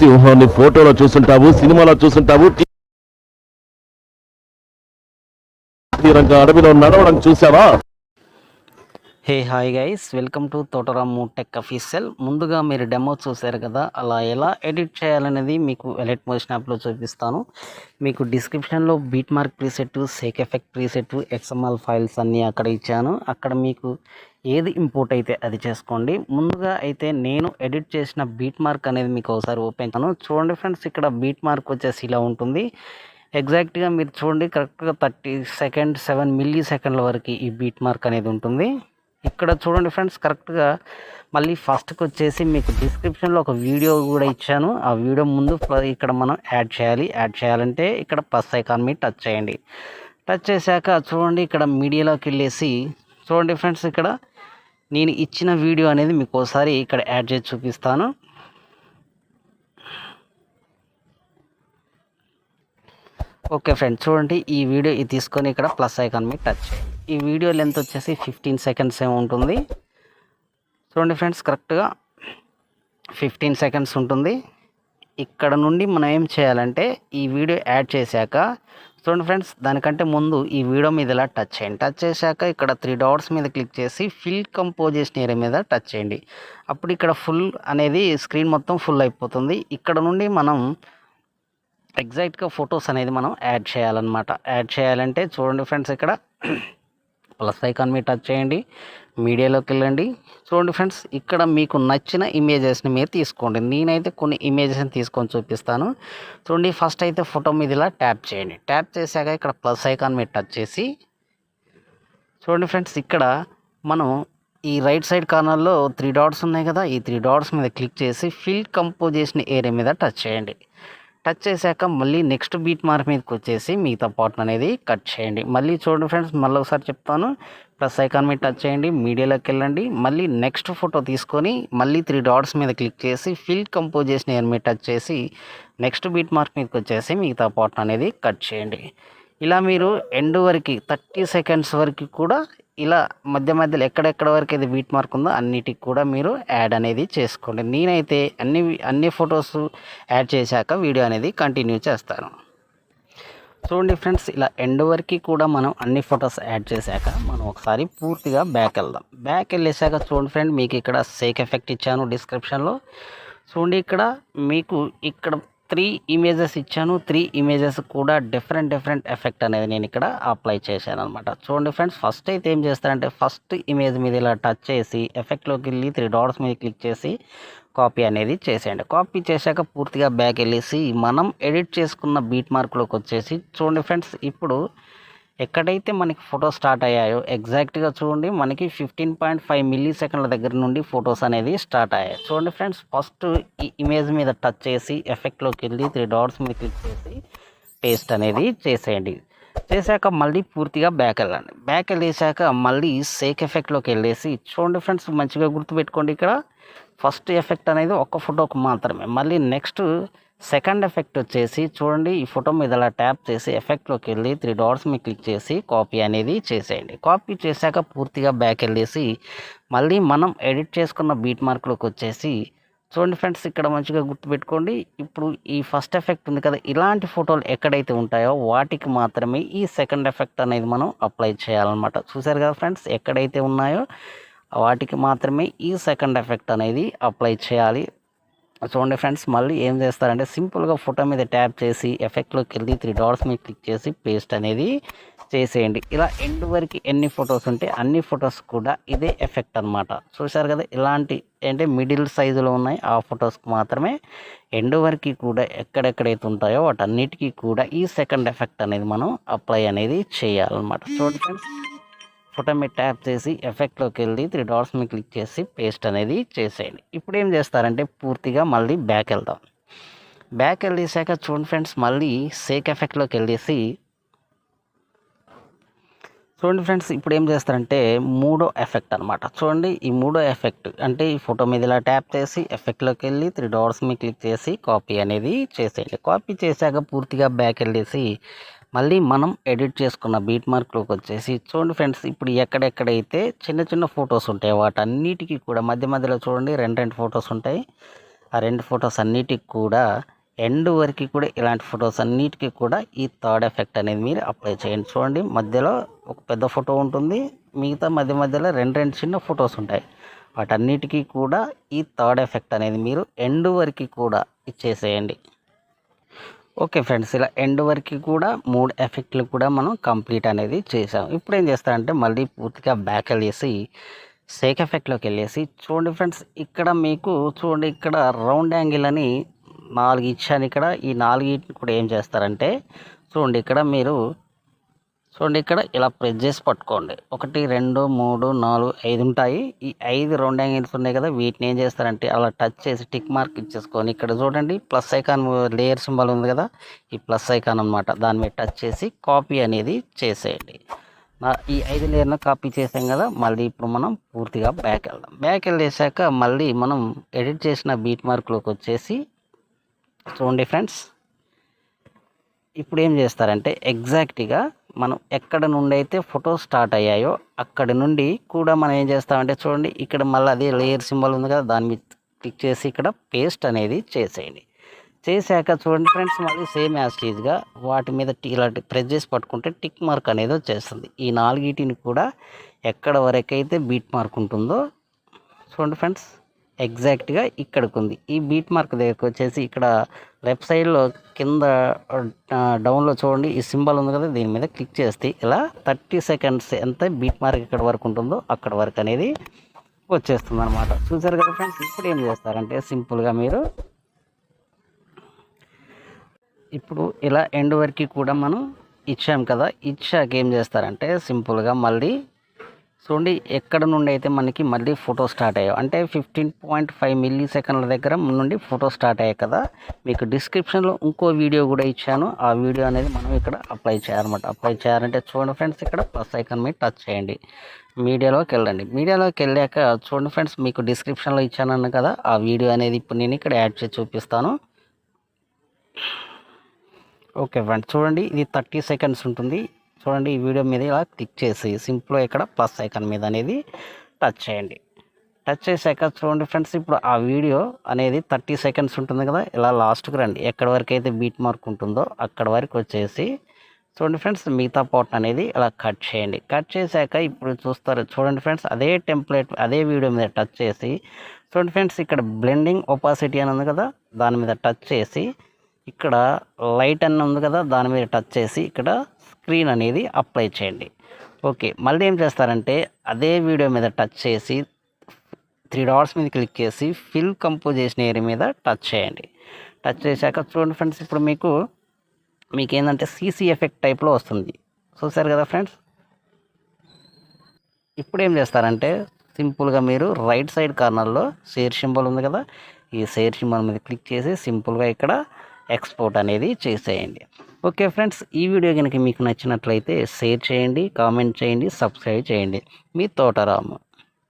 సింహాన్ని ఫోటోలో చూస్తుంటావు, సినిమాలో చూస్తుంటావు, తీరంగా అడవిలో నడవడం చూసావా? Hey hi guys, welcome to తోట రాము టెక్ అఫీషియల్. ముందుగా మీరు డెమో చూశారు కదా, అలా ఎలా ఎడిట్ చేయాలనేది మీకు ఎలైట్ మోషన్ యాప్లో చూపిస్తాను. మీకు డిస్క్రిప్షన్లో beat mark preset, sake effect preset, XML files అన్నీ అక్కడ ఇచ్చాను. అక్కడ మీకు ఏది ఇంపోర్ట్ అయితే అది చేసుకోండి. ముందుగా అయితే నేను ఎడిట్ చేసిన బీట్ మార్క్ అనేది మీకు ఒకసారి ఓపెన్ చేస్తాను. చూడండి ఫ్రెండ్స్, ఇక్కడ బీట్ మార్క్ వచ్చేసి ఇలా ఉంటుంది. ఎగ్జాక్ట్గా మీరు చూడండి, కరెక్ట్గా 30 సెకండ్ 7 మిల్లీ సెకండ్ల వరకు ఈ బీట్ మార్క్ అనేది ఉంటుంది. ఇక్కడ చూడండి ఫ్రెండ్స్, కరెక్ట్గా మళ్ళీ ఫస్ట్కి వచ్చేసి మీకు డిస్క్రిప్షన్లో ఒక వీడియో కూడా ఇచ్చాను. ఆ వీడియో ముందు ఇక్కడ మనం యాడ్ చేయాలంటే ఇక్కడ ప్లస్ ఐకాన్ మీద టచ్ చేయండి. టచ్ చేశాక చూడండి, ఇక్కడ మీడియాలోకి వెళ్ళేసి చూడండి ఫ్రెండ్స్, ఇక్కడ నేను ఇచ్చిన వీడియో అనేది మీకు ఒకసారి ఇక్కడ యాడ్ చేసి చూపిస్తాను. ఓకే ఫ్రెండ్స్, చూడండి ఈ వీడియో ఇది తీసుకొని ఇక్కడ ప్లస్ ఐకాన్ మీద టచ్ చేయండి. ఈ వీడియో లెంత్ వచ్చేసి 15 సెకండ్స్ ఉంటుంది. చూడండి ఫ్రెండ్స్, కరెక్ట్గా 15 సెకండ్స్ ఉంటుంది. ఇక్కడ నుండి మనం ఏం చేయాలంటే ఈ వీడియో యాడ్ చేశాక చూడండి ఫ్రెండ్స్, దానికంటే ముందు ఈ వీడియో మీద ఇలా టచ్ చేయండి. టచ్ చేశాక ఇక్కడ 3 డాట్స్ మీద క్లిక్ చేసి ఫిల్ కంపోజిషన్ ఏరియా మీద టచ్ చేయండి. అప్పుడు ఇక్కడ ఫుల్ అనేది స్క్రీన్ మొత్తం ఫుల్ అయిపోతుంది. ఇక్కడ నుండి మనం ఎగ్జాక్ట్గా ఫొటోస్ అనేది మనం యాడ్ చేయాలన్నమాట. యాడ్ చేయాలంటే చూడండి ఫ్రెండ్స్, ఇక్కడ ప్లస్ ఐకాన్ మీద టచ్ చేయండి, మీడియాలోకి వెళ్ళండి. చూడండి ఫ్రెండ్స్, ఇక్కడ మీకు నచ్చిన ఇమేజెస్ని మీరు తీసుకోండి. నేనైతే కొన్ని ఇమేజెస్ని తీసుకొని చూపిస్తాను. చూడండి, ఫస్ట్ అయితే ఫోటో మీద ఇలా ట్యాప్ చేయండి. ట్యాప్ చేశాక ఇక్కడ ప్లస్ ఐకాన్ మీద టచ్ చేసి చూడండి ఫ్రెండ్స్, ఇక్కడ మనం ఈ రైట్ సైడ్ కార్నర్లో 3 డాట్స్ ఉన్నాయి కదా, ఈ 3 డాట్స్ మీద క్లిక్ చేసి ఫిల్ కంపోజిషన్ ఏరియా మీద టచ్ చేయండి. టచ్ చేశాక మళ్ళీ నెక్స్ట్ బీట్ మార్క్ మీదకి వచ్చేసి మిగతా పార్ట్ అనేది కట్ చేయండి. మళ్ళీ చూడండి ఫ్రెండ్స్, మళ్ళీ ఒకసారి చెప్తాను, ప్లస్ ఐకాన్ మీద టచ్ చేయండి, మీడియాలోకి వెళ్ళండి. మళ్ళీ నెక్స్ట్ ఫోటో తీసుకొని మళ్ళీ 3 డాట్స్ మీద క్లిక్ చేసి ఫిల్ కంపోజిషన్ ఏరియా మీద టచ్ చేసి నెక్స్ట్ బీట్ మార్క్ మీదకి వచ్చేసి మిగతా పార్ట్ అనేది కట్ చేయండి. ఇలా మీరు ఎండ్ వరకు 30 సెకండ్స్ వరకు కూడా ఇలా మధ్య మధ్యలో ఎక్కడెక్కడ వరకు అయితే బీట్ మార్క్ ఉందో అన్నిటికి కూడా మీరు యాడ్ అనేది చేసుకోండి. నేనైతే అన్ని ఫొటోస్ యాడ్ చేశాక వీడియో అనేది కంటిన్యూ చేస్తాను. చూడండి ఫ్రెండ్స్, ఇలా ఎండ్ వరకు కూడా మనం అన్ని ఫొటోస్ యాడ్ చేశాక మనం ఒకసారి పూర్తిగా బ్యాక్ వెళ్దాం. బ్యాక్ వెళ్ళేసాక చూడండి ఫ్రెండ్, మీకు ఇక్కడ సేక్ ఎఫెక్ట్ ఇచ్చాను డిస్క్రిప్షన్లో. చూడండి, ఇక్కడ మీకు ఇక్కడ 3 ఇమేజెస్ ఇచ్చాను. 3 ఇమేజెస్ కూడా డిఫరెంట్ ఎఫెక్ట్ అనేది నేను ఇక్కడ అప్లై చేశాను అనమాట. చూడండి ఫ్రెండ్స్, ఫస్ట్ అయితే ఏం చేస్తారంటే ఫస్ట్ ఇమేజ్ మీద ఇలా టచ్ చేసి ఎఫెక్ట్లోకి వెళ్ళి 3 డాట్స్ మీద క్లిక్ చేసి కాపీ అనేది చేసేయండి. కాపీ చేశాక పూర్తిగా బ్యాక్ వెళ్ళేసి మనం ఎడిట్ చేసుకున్న బీట్ మార్క్లోకి వచ్చేసి చూడండి ఫ్రెండ్స్, ఇప్పుడు ఎక్కడైతే మనకి ఫోటో స్టార్ట్ అయ్యాయో ఎగ్జాక్ట్గా చూడండి, మనకి 15.5 మిల్లీ సెకండ్ల దగ్గర నుండి ఫొటోస్ అనేది స్టార్ట్ అయ్యాయి. చూడండి ఫ్రెండ్స్, ఫస్ట్ ఈ ఇమేజ్ మీద టచ్ చేసి ఎఫెక్ట్లోకి వెళ్ళి 3 డాట్స్ మీద క్లిక్ చేసి పేస్ట్ అనేది చేసేయండి. చేశాక మళ్ళీ పూర్తిగా బ్యాక్ వెళ్ళండి. బ్యాక్ వెళ్ళేసాక మళ్ళీ సేక్ ఎఫెక్ట్లోకి వెళ్ళేసి చూడండి ఫ్రెండ్స్, మంచిగా గుర్తుపెట్టుకోండి, ఇక్కడ ఫస్ట్ ఎఫెక్ట్ అనేది ఒక్క ఫోటోకు మాత్రమే. మళ్ళీ నెక్స్ట్ సెకండ్ ఎఫెక్ట్ వచ్చేసి చూడండి, ఈ ఫోటో మీద అలా ట్యాప్ చేసి ఎఫెక్ట్లోకి వెళ్ళి 3 డాట్స్ మీద క్లిక్ చేసి కాపీ అనేది చేసేయండి. కాపీ చేశాక పూర్తిగా బ్యాక్ వెళ్ళేసి మళ్ళీ మనం ఎడిట్ చేసుకున్న బీట్ మార్క్లోకి వచ్చేసి చూడండి ఫ్రెండ్స్, ఇక్కడ మంచిగా గుర్తుపెట్టుకోండి, ఇప్పుడు ఈ ఫస్ట్ ఎఫెక్ట్ ఉంది కదా, ఇలాంటి ఫోటోలు ఎక్కడైతే ఉంటాయో వాటికి మాత్రమే ఈ సెకండ్ ఎఫెక్ట్ అనేది మనం అప్లై చేయాలన్నమాట. చూసారు కదా ఫ్రెండ్స్, ఎక్కడైతే ఉన్నాయో వాటికి మాత్రమే ఈ సెకండ్ ఎఫెక్ట్ అనేది అప్లై చేయాలి. చూడండి ఫ్రెండ్స్, మళ్ళీ ఏం చేస్తారంటే సింపుల్గా ఫోటో మీద ట్యాప్ చేసి ఎఫెక్ట్లోకి వెళ్ళి 3 డాట్స్ మీద క్లిక్ చేసి పేస్ట్ అనేది చేసేయండి. ఇలా ఎండ్ వరకు ఎన్ని ఫొటోస్ ఉంటే అన్ని ఫొటోస్ కూడా ఇదే ఎఫెక్ట్ అనమాట. చూసారు కదా, ఇలాంటి అంటే మిడిల్ సైజులో ఉన్నాయి ఆ ఫొటోస్కి మాత్రమే ఎండ్ వరకు కూడా ఎక్కడెక్కడైతే ఉంటాయో వాటన్నిటికీ కూడా ఈ సెకండ్ ఎఫెక్ట్ అనేది మనం అప్లై అనేది చేయాలన్నమాట. చూడండి ఫ్రెండ్స్, ఫోటో మీద ట్యాప్ చేసి ఎఫెక్ట్లోకి వెళ్ళి 3 డాట్స్ మీద క్లిక్ చేసి పేస్ట్ అనేది చేసేయండి. ఇప్పుడు ఏం చేస్తారంటే పూర్తిగా మళ్ళీ బ్యాక్ వెళ్దాం. బ్యాక్ వెళ్ళేసాక చూడండి ఫ్రెండ్స్, మళ్ళీ సేక్ ఎఫెక్ట్లోకి వెళ్ళేసి చూడండి ఫ్రెండ్స్, ఇప్పుడు ఏం చేస్తారంటే మూడో ఎఫెక్ట్ అనమాట. చూడండి, ఈ మూడో ఎఫెక్ట్ అంటే ఈ ఫోటో మీద ఇలా ట్యాప్ చేసి ఎఫెక్ట్లోకి వెళ్ళి 3 డాట్స్ మీద క్లిక్ చేసి కాపీ అనేది చేసేయండి. కాపీ చేశాక పూర్తిగా బ్యాక్ వెళ్ళేసి మళ్ళీ మనం ఎడిట్ చేసుకున్న బీట్ మార్క్లోకి వచ్చేసి చూడండి ఫ్రెండ్స్, ఇప్పుడు ఎక్కడెక్కడైతే చిన్న ఫొటోస్ ఉంటాయి వాటన్నిటికీ కూడా మధ్య మధ్యలో చూడండి 2 ఫొటోస్ ఉంటాయి. ఆ 2 ఫొటోస్ అన్నిటికి కూడా ఎండ్ వరకు కూడా ఇలాంటి ఫొటోస్ అన్నిటికీ కూడా ఈ థర్డ్ ఎఫెక్ట్ అనేది మీరు అప్లై చేయండి. చూడండి, మధ్యలో ఒక పెద్ద ఫోటో ఉంటుంది, మిగతా మధ్యలో రెండు చిన్న ఫొటోస్ ఉంటాయి. వాటన్నిటికీ కూడా ఈ థర్డ్ ఎఫెక్ట్ అనేది మీరు ఎండ్ వరకు కూడా ఇచ్చేసేయండి. ఓకే ఫ్రెండ్స్, ఇలా ఎండ్ వరకు కూడా 3 ఎఫెక్ట్లు కూడా మనం కంప్లీట్ అనేది చేసాం. ఇప్పుడు ఏం చేస్తారంటే మళ్ళీ పూర్తిగా బ్యాక్ వెళ్ళేసి షేక్ ఎఫెక్ట్లోకి వెళ్ళేసి చూడండి ఫ్రెండ్స్, ఇక్కడ మీకు చూడండి, ఇక్కడ రౌండ్ యాంగిల్ అని 4 ఇచ్చాను. ఇక్కడ ఈ 4 కూడా ఏం చేస్తారంటే చూడండి, ఇక్కడ మీరు చూడండి, ఇక్కడ ఇలా ప్రెస్ చేసి పట్టుకోండి. 1 2 3 4 5 ఉంటాయి. ఈ 5 రౌండ్ యాంగిల్స్ ఉన్నాయి కదా, వీటిని ఏం చేస్తారంటే అలా టచ్ చేసి టిక్ మార్క్ ఇచ్చేసుకొని ఇక్కడ చూడండి ప్లస్ ఐకాన్ లేయర్ సింబల్ ఉంది కదా, ఈ ప్లస్ ఐకాన్ అనమాట, దాని మీద టచ్ చేసి కాపీ అనేది చేసేయండి. ఈ 5 లేయర్ను కాపీ చేసాం కదా. మళ్ళీ ఇప్పుడు మనం పూర్తిగా బ్యాక్ వెళ్దాం. బ్యాక్ వెళ్ళేసాక మళ్ళీ మనం ఎడిట్ చేసిన బీట్ మార్క్లోకి వచ్చేసి చూడండి ఫ్రెండ్స్, ఇప్పుడు ఏం చేస్తారంటే ఎగ్జాక్ట్గా మనం ఎక్కడ నుండి అయితే ఫోటో స్టార్ట్ అయ్యాయో అక్కడి నుండి కూడా మనం ఏం చేస్తామంటే చూడండి, ఇక్కడ మళ్ళీ అదే లేయర్ సింబల్ ఉంది కదా, దాని మీద క్లిక్ చేసి ఇక్కడ పేస్ట్ అనేది చేసేయండి. చేశాక చూడండి ఫ్రెండ్స్, మళ్ళీ సేమ్ యాజ్ టీజ్గా వాటి మీద ఇలా ప్రెస్ చేసి పట్టుకుంటే టిక్ మార్క్ అనేది వచ్చేస్తుంది. ఈ 4 కూడా ఎక్కడ వరకైతే బీట్ మార్క్ ఉంటుందో చూడండి ఫ్రెండ్స్, ఎగ్జాక్ట్గా ఇక్కడికి ఉంది. ఈ బీట్ మార్క్ దగ్గరకు వచ్చేసి ఇక్కడ లెఫ్ట్ సైడ్లో కింద డౌన్లో చూడండి ఈ సింబల్ ఉంది కదా, దీని మీద క్లిక్ చేస్తే ఇలా 30 సెకండ్స్ ఎంత బీట్ మార్క్ ఇక్కడ వరకు ఉంటుందో అక్కడ వరకు అనేది వచ్చేస్తుంది అనమాట. చూసారు కదా ఫ్రెండ్స్. ఇప్పుడు ఏం చేస్తారంటే సింపుల్గా మీరు ఇప్పుడు ఇలా ఎండ్ వరకు కూడా మనం ఇచ్చాం కదా, ఇచ్చాక ఏం చేస్తారంటే సింపుల్గా మళ్ళీ చూడండి, ఎక్కడ నుండి అయితే మనకి మళ్ళీ ఫోటో స్టార్ట్ అయ్యాయి అంటే 15.5 మిల్లీ సెకండ్ల దగ్గర నుండి ఫోటో స్టార్ట్ అయ్యాయి కదా, మీకు డిస్క్రిప్షన్లో ఇంకో వీడియో కూడా ఇచ్చాను. ఆ వీడియో అనేది మనం ఇక్కడ అప్లై చేయాలన్నమాట. అప్లై చేయాలంటే చూడండి ఫ్రెండ్స్, ఇక్కడ ప్లస్ ఐకాన్ మీద టచ్ చేయండి, మీడియాలోకి వెళ్ళండి. మీడియాలోకి వెళ్ళాక చూడండి ఫ్రెండ్స్, మీకు డిస్క్రిప్షన్లో ఇచ్చాను కదా, ఆ వీడియో అనేది ఇప్పుడు నేను ఇక్కడ యాడ్ చేసి చూపిస్తాను. ఓకే ఫ్రెండ్స్, చూడండి ఇది 30 సెకండ్స్ ఉంటుంది. చూడండి, ఈ వీడియో మీద ఇలా క్లిక్ చేసి సింపుల్గా ఇక్కడ ప్లస్ ఐకాన్ మీద అనేది టచ్ చేయండి. టచ్ చేశాక చూడండి ఫ్రెండ్స్, ఇప్పుడు ఆ వీడియో అనేది 30 సెకండ్స్ ఉంటుంది కదా, ఇలా లాస్ట్కి రండి. ఎక్కడి వరకు అయితే బీట్ మార్క్ ఉంటుందో అక్కడ వరకు వచ్చేసి చూడండి ఫ్రెండ్స్, మిగతా పార్ట్ అనేది ఇలా కట్ చేయండి. కట్ చేశాక ఇప్పుడు చూస్తారు చూడండి ఫ్రెండ్స్, అదే టెంప్లెట్ అదే వీడియో మీద టచ్ చేసి చూడండి ఫ్రెండ్స్, ఇక్కడ బ్లెండింగ్ ఒపాసిటీ అని ఉంది కదా, దాని మీద టచ్ చేసి ఇక్కడ లైట్ అని ఉంది కదా, దాని మీద టచ్ చేసి ఇక్కడ స్క్రీన్ అనేది అప్లై చేయండి. ఓకే, మళ్ళీ ఏం చేస్తారంటే అదే వీడియో మీద టచ్ చేసి 3 డాట్స్ మీద క్లిక్ చేసి ఫిల్ కంపోజిషన్ ఏరియా మీద టచ్ చేయండి. టచ్ చేశాక చూడండి ఫ్రెండ్స్, ఇప్పుడు మీకు ఏంటంటే సీసీ ఎఫెక్ట్ టైప్లో వస్తుంది. చూసారు కదా ఫ్రెండ్స్. ఇప్పుడు ఏం చేస్తారంటే సింపుల్గా మీరు రైట్ సైడ్ కార్నర్లో షేర్ సింబల్ ఉంది కదా, ఈ షేర్ సింబల్ మీద క్లిక్ చేసి సింపుల్గా ఇక్కడ ఎక్స్పోర్ట్ అనేది చేసేయండి. ఓకే ఫ్రెండ్స్, ఈ వీడియో కనుక మీకు నచ్చినట్లయితే షేర్ చేయండి, కామెంట్ చేయండి, సబ్స్క్రైబ్ చేయండి. మీ తోటరాము.